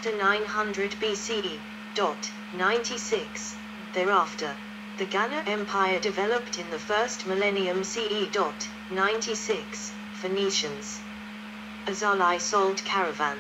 after 900 BCE. 96. Thereafter, the Ghana Empire developed in the first millennium CE. 96. Phoenicians. Azali sold caravan.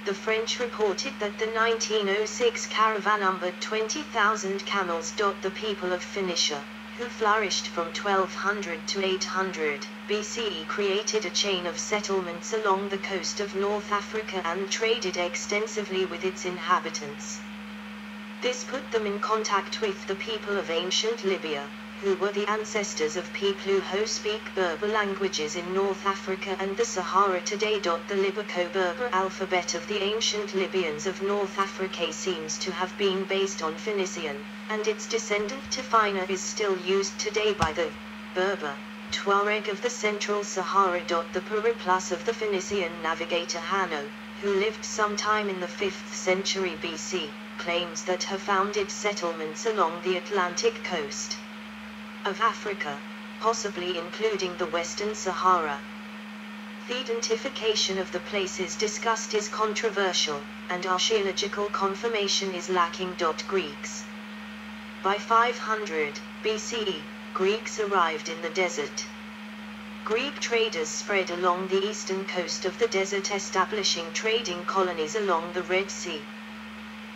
The French reported that the 1906 caravan numbered 20,000 camels. The people of Phoenicia, who flourished from 1200 to 800 BCE, created a chain of settlements along the coast of North Africa and traded extensively with its inhabitants. This put them in contact with the people of ancient Libya, who were the ancestors of people who speak Berber languages in North Africa and the Sahara today. The Libyco-Berber alphabet of the ancient Libyans of North Africa seems to have been based on Phoenician, and its descendant Tefina is still used today by the Berber Tuareg of the Central Sahara. The periplus of the Phoenician navigator Hanno, who lived sometime in the 5th century BC, claims that he founded settlements along the Atlantic coast of Africa, possibly including the Western Sahara. The identification of the places discussed is controversial, and archaeological confirmation is lacking. Greeks. By 500 BCE, Greeks arrived in the desert. Greek traders spread along the eastern coast of the desert, establishing trading colonies along the Red Sea.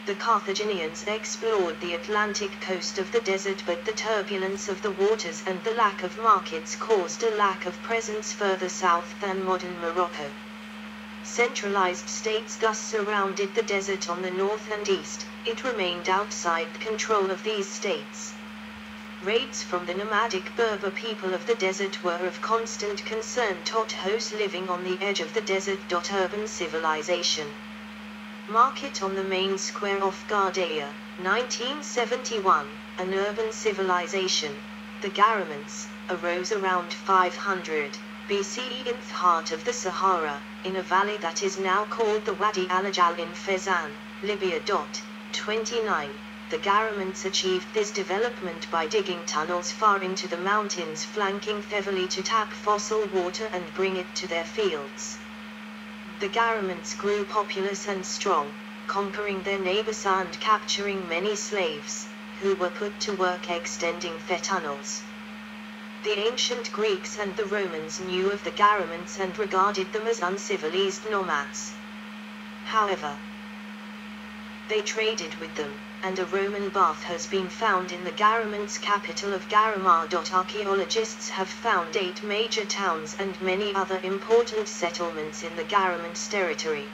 The Carthaginians explored the Atlantic coast of the desert, but the turbulence of the waters and the lack of markets caused a lack of presence further south than modern Morocco. Centralized states thus surrounded the desert on the north and east. It remained outside the control of these states. Raids from the nomadic Berber people of the desert were of constant concern to those living on the edge of the desert. Urban civilization. Market on the main square of Gardea, 1971, an urban civilization, the Garamants, arose around 500 BCE in the heart of the Sahara, in a valley that is now called the Wadi al-Ajal in Fezzan, Libya. 29. The Garamants achieved this development by digging tunnels far into the mountains flanking heavily to tap fossil water and bring it to their fields. The Garamants grew populous and strong, conquering their neighbors and capturing many slaves, who were put to work extending their tunnels. The ancient Greeks and the Romans knew of the Garamants and regarded them as uncivilized nomads. However, they traded with them, and a Roman bath has been found in the Garamants' capital of Garamar. Archaeologists have found 8 major towns and many other important settlements in the Garamants' territory.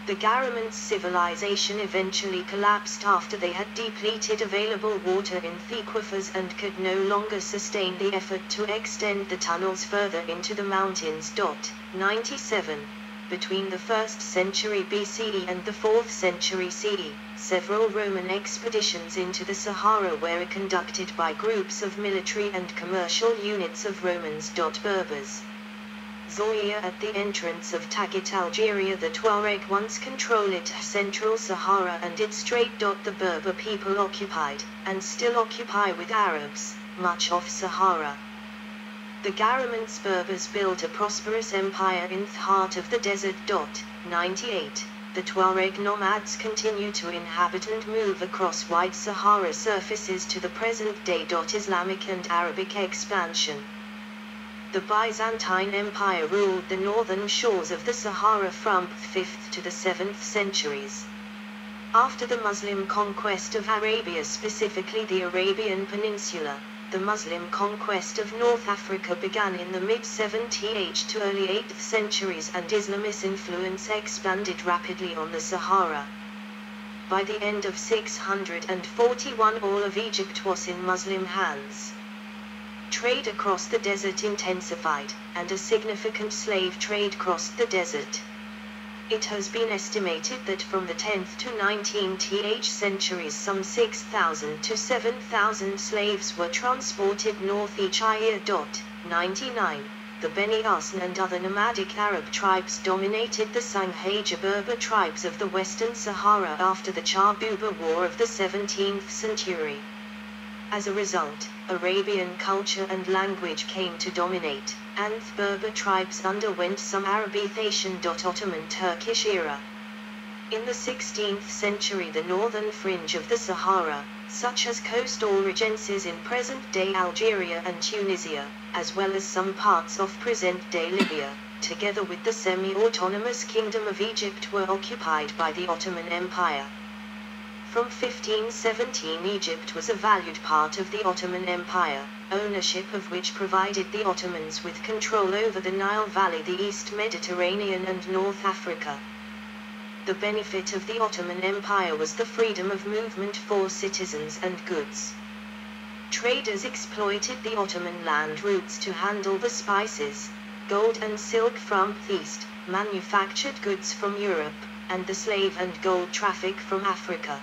The Garamants' civilization eventually collapsed after they had depleted available water in the aquifers and could no longer sustain the effort to extend the tunnels further into the mountains. 97. Between the 1st century BCE and the 4th century CE, several Roman expeditions into the Sahara were conducted by groups of military and commercial units of Romans. Berbers. Zawiya at the entrance of Tagit, Algeria. The Tuareg once controlled Central Sahara and its strait. The Berber people occupied, and still occupy with Arabs, much of Sahara. The Garamants Berbers built a prosperous empire in the heart of the desert. 98. The Tuareg nomads continue to inhabit and move across wide Sahara surfaces to the present day. Islamic and Arabic expansion. The Byzantine Empire ruled the northern shores of the Sahara from the 5th to the 7th centuries. After the Muslim conquest of Arabia, specifically the Arabian Peninsula, the Muslim conquest of North Africa began in the mid-7th to early 8th centuries, and Islamist influence expanded rapidly on the Sahara. By the end of 641, all of Egypt was in Muslim hands. Trade across the desert intensified, and a significant slave trade crossed the desert. It has been estimated that from the 10th to 19th centuries some 6,000 to 7,000 slaves were transported north each year. 99. The Beni Asn and other nomadic Arab tribes dominated the Sanghaja Berber tribes of the Western Sahara after the Chabuba War of the 17th century. As a result, Arabian culture and language came to dominate, and the Berber tribes underwent some Arabization. Ottoman Turkish era. In the 16th century, the northern fringe of the Sahara, such as coastal regencies in present-day Algeria and Tunisia, as well as some parts of present-day Libya, together with the semi-autonomous Kingdom of Egypt, were occupied by the Ottoman Empire. From 1517, Egypt was a valued part of the Ottoman Empire, ownership of which provided the Ottomans with control over the Nile Valley, the East Mediterranean and North Africa. The benefit of the Ottoman Empire was the freedom of movement for citizens and goods. Traders exploited the Ottoman land routes to handle the spices, gold and silk from the East, manufactured goods from Europe, and the slave and gold traffic from Africa.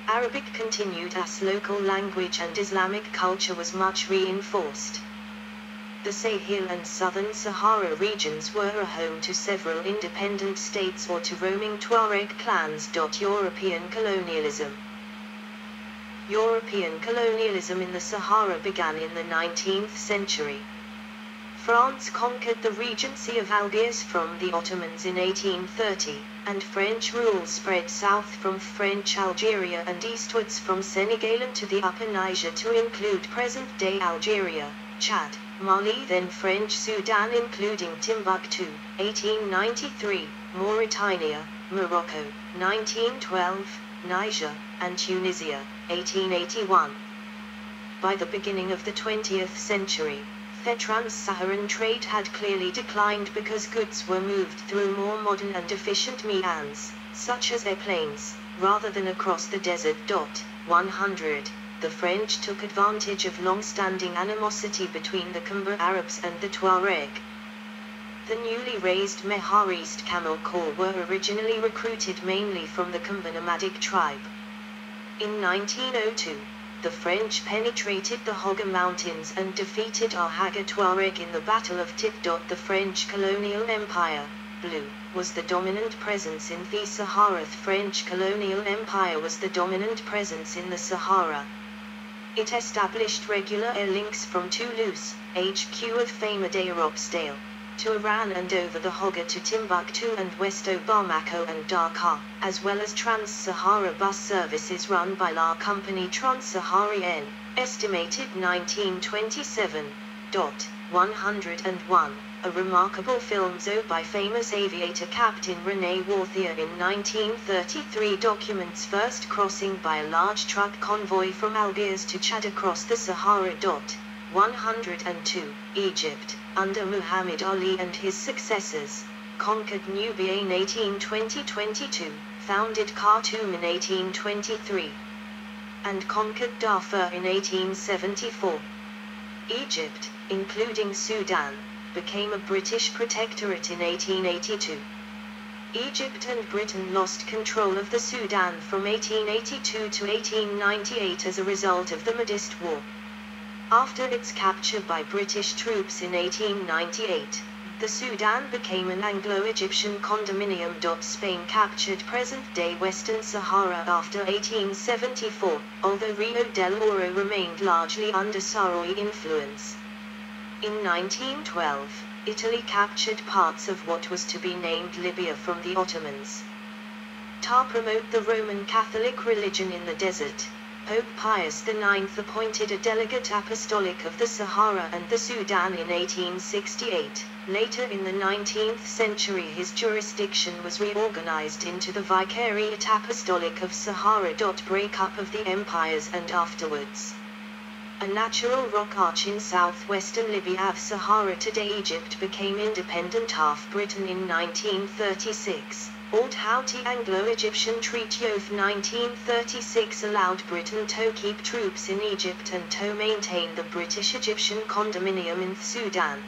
Arabic continued as local language, and Islamic culture was much reinforced. The Sahel and southern Sahara regions were a home to several independent states or to roaming Tuareg clans. European colonialism. European colonialism in the Sahara began in the 19th century. France conquered the Regency of Algiers from the Ottomans in 1830, and French rule spread south from French Algeria and eastwards from Senegal to the Upper Niger to include present-day Algeria, Chad, Mali, then French Sudan including Timbuktu, 1893, Mauritania, Morocco, 1912, Niger, and Tunisia, 1881. By the beginning of the 20th century, the trans-Saharan trade had clearly declined because goods were moved through more modern and efficient means, such as airplanes, rather than across the desert. 100. The French took advantage of long-standing animosity between the Kumba Arabs and the Tuareg. The newly raised Meharist Camel Corps were originally recruited mainly from the Kumba nomadic tribe. In 1902, the French penetrated the Hogga Mountains and defeated Al-Haga Tuareg in the Battle of Tit. The French colonial empire, blue, was the dominant presence in the Sahara. The French colonial empire was the dominant presence in the Sahara. It established regular air links from Toulouse, HQ of Famade Roxdale, to Iran and over the Hogga to Timbuktu and West Bamako and Dakar, as well as Trans-Sahara bus services run by La Compagnie Trans-Saharienne, estimated 1927. 101. A remarkable film by famous aviator Captain René Warthier in 1933 documents first crossing by a large truck convoy from Algiers to Chad across the Sahara. 102. Egypt, under Muhammad Ali and his successors, conquered Nubia in 1820-22, founded Khartoum in 1823, and conquered Darfur in 1874. Egypt, including Sudan, became a British protectorate in 1882. Egypt and Britain lost control of the Sudan from 1882 to 1898 as a result of the Mahdist War. After its capture by British troops in 1898, the Sudan became an Anglo-Egyptian condominium. Spain captured present-day Western Sahara after 1874, although Rio del Oro remained largely under Sahrawi influence. In 1912, Italy captured parts of what was to be named Libya from the Ottomans. To promote the Roman Catholic religion in the desert, Pope Pius IX appointed a delegate apostolic of the Sahara and the Sudan in 1868. Later in the 19th century, his jurisdiction was reorganized into the Vicariate Apostolic of Sahara. Breakup of the empires and afterwards. A natural rock arch in southwestern Libya of Sahara. Today Egypt became independent half Britain in 1936. Old Houthi Anglo-Egyptian Treaty of 1936 allowed Britain to keep troops in Egypt and to maintain the British-Egyptian condominium in Sudan.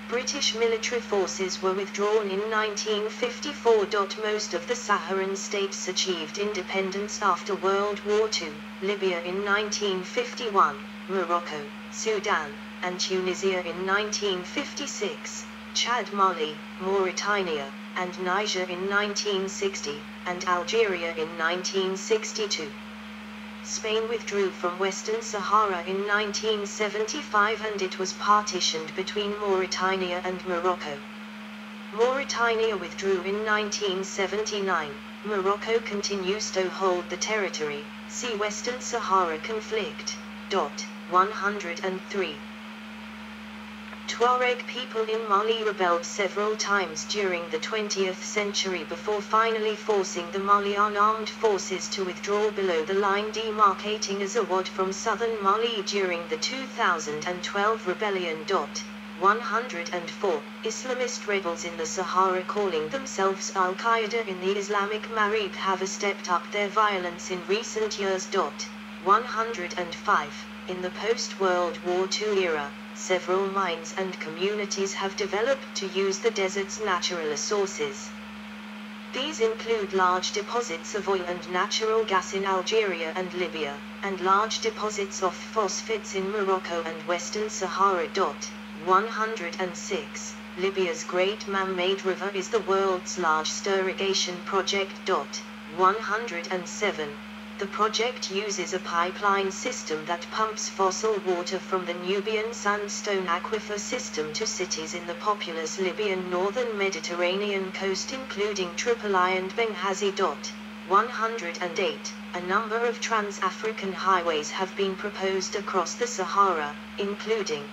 British military forces were withdrawn in 1954. Most of the Saharan states achieved independence after World War II, Libya in 1951, Morocco, Sudan, and Tunisia in 1956, Chad, Mali, Mauritania, and Niger in 1960, and Algeria in 1962. Spain withdrew from Western Sahara in 1975 and it was partitioned between Mauritania and Morocco. Mauritania withdrew in 1979. Morocco continues to hold the territory. See Western Sahara conflict. 103. Tuareg people in Mali rebelled several times during the 20th century before finally forcing the Malian armed forces to withdraw below the line demarcating Azawad from southern Mali during the 2012 rebellion. 104. Islamist rebels in the Sahara calling themselves Al-Qaeda in the Islamic Maghreb have stepped up their violence in recent years. 105. In the post-World War II era, several mines and communities have developed to use the desert's natural resources. These include large deposits of oil and natural gas in Algeria and Libya, and large deposits of phosphates in Morocco and Western Sahara. 106. Libya's Great Man-Made River is the world's largest irrigation project. 107. The project uses a pipeline system that pumps fossil water from the Nubian sandstone aquifer system to cities in the populous Libyan northern Mediterranean coast including Tripoli and Benghazi. 108. A number of trans-African highways have been proposed across the Sahara, including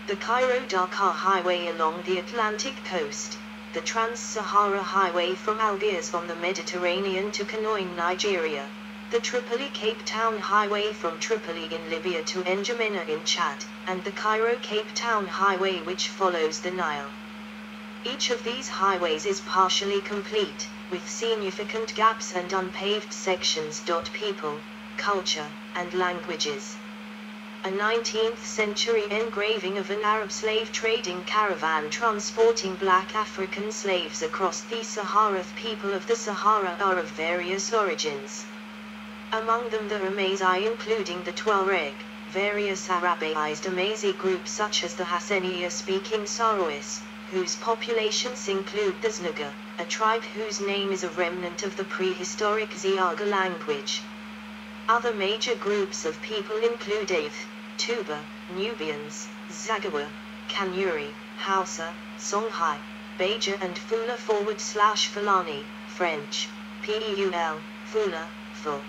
the Cairo-Dakar Highway along the Atlantic coast, the Trans-Sahara Highway from Algiers on the Mediterranean to Kano in Nigeria, the Tripoli-Cape Town Highway from Tripoli in Libya to N'Djamena in Chad, and the Cairo-Cape Town Highway which follows the Nile. Each of these highways is partially complete, with significant gaps and unpaved sections. People, culture, and languages. A 19th-century engraving of an Arab slave trading caravan transporting black African slaves across the Sahara. People of the Sahara are of various origins. Among them the Amazigh including the Tuareg, various Arabized Amazigh groups such as the Hassaniya-speaking Sarawis, whose populations include the Znaga, a tribe whose name is a remnant of the prehistoric Ziaga language. Other major groups of people include Ath, Tuba, Nubians, Zagawa, Kanuri, Hausa, Songhai, Beja and Fula/Fulani, French, Peul, Fula, Ful.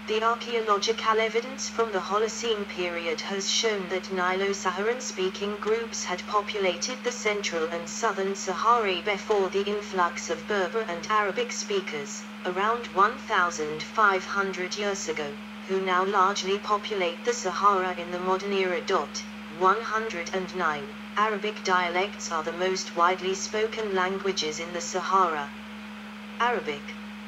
The archaeological evidence from the Holocene period has shown that Nilo-Saharan-speaking groups had populated the central and southern Sahara before the influx of Berber and Arabic speakers, around 1,500 years ago, who now largely populate the Sahara in the modern era. 109. Arabic dialects are the most widely spoken languages in the Sahara. Arabic,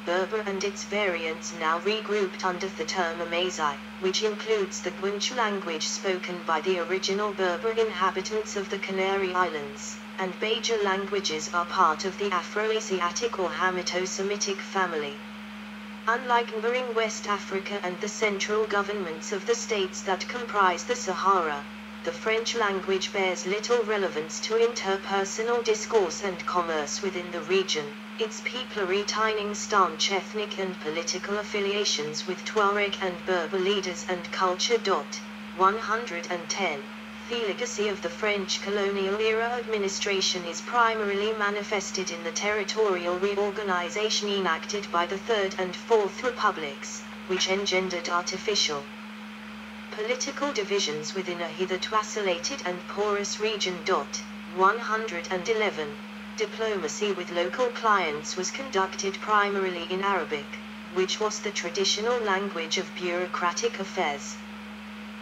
Berber and its variants now regrouped under the term Amazigh, which includes the Guanche language spoken by the original Berber inhabitants of the Canary Islands, and Beja languages are part of the Afro-Asiatic or Hamito-Semitic family. Unlike neighboring West Africa and the central governments of the states that comprise the Sahara, the French language bears little relevance to interpersonal discourse and commerce within the region, its people retaining staunch ethnic and political affiliations with Tuareg and Berber leaders and culture. 110. The legacy of the French colonial-era administration is primarily manifested in the territorial reorganization enacted by the Third and Fourth Republics, which engendered artificial political divisions within a hitherto isolated and porous region. 111. Diplomacy with local clients was conducted primarily in Arabic, which was the traditional language of bureaucratic affairs.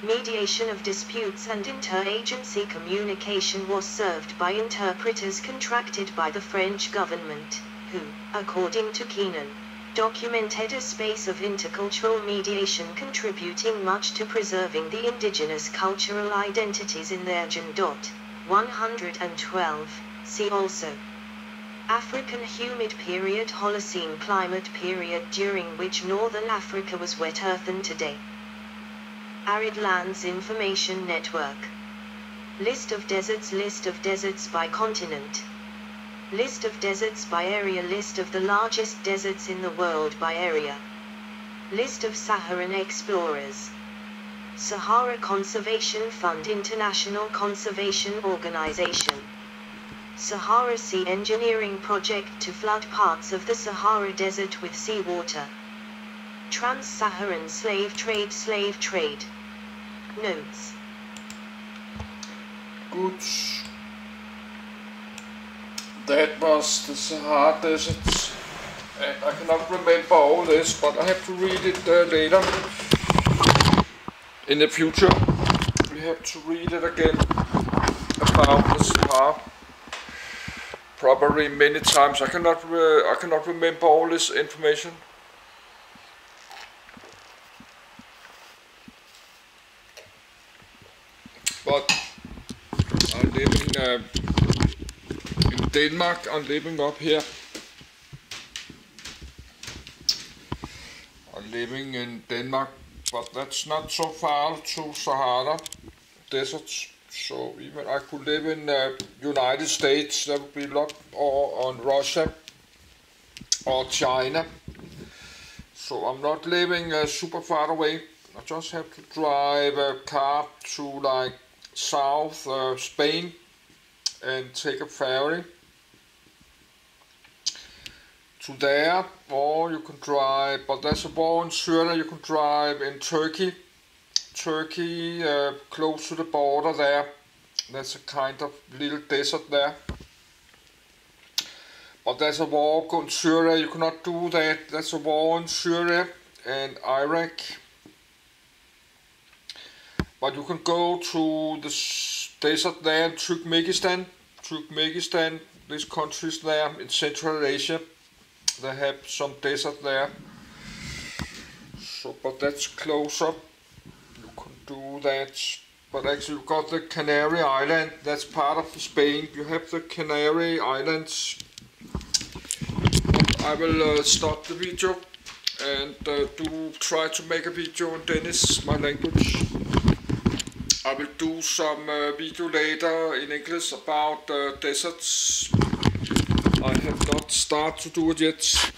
Mediation of disputes and interagency communication was served by interpreters contracted by the French government, who, according to Keenan, documented a space of intercultural mediation contributing much to preserving the indigenous cultural identities in their region. 112. See also African humid period, Holocene climate period during which northern Africa was wet earthen today. Arid Lands Information Network. List of deserts by continent. List of deserts by area. List of the largest deserts in the world by area. List of Saharan explorers. Sahara Conservation Fund, International Conservation Organization. Sahara Sea engineering project to flood parts of the Sahara Desert with seawater. Trans-Saharan slave trade. Notes. Good. That was the Sahara Desert. And I cannot remember all this, but I have to read it later. In the future, we have to read it again about the Sahara. Probably many times. I cannot remember all this information. But I'm living in Denmark. I'm living up here. I'm living in Denmark, but that's not so far to Sahara deserts. So even I could live in United States, that would be a lot, or on Russia or China. So I'm not living super far away. I just have to drive a car to like South Spain and take a ferry to there, or you can drive, but there's a war in Syria, you can drive in Turkey, close to the border there. There's a kind of little desert there. But there's a war in Syria, you cannot do that. There's a war in Syria and Iraq. But you can go to the desert there in Turkmenistan, these countries there in Central Asia. They have some desert there. So, but that's closer. You can do that. But actually you've got the Canary Island, that's part of Spain. You have the Canary Islands. I will stop the video and try to make a video in Danish, my language. I will do some video later in English about deserts. I have not started to do it yet.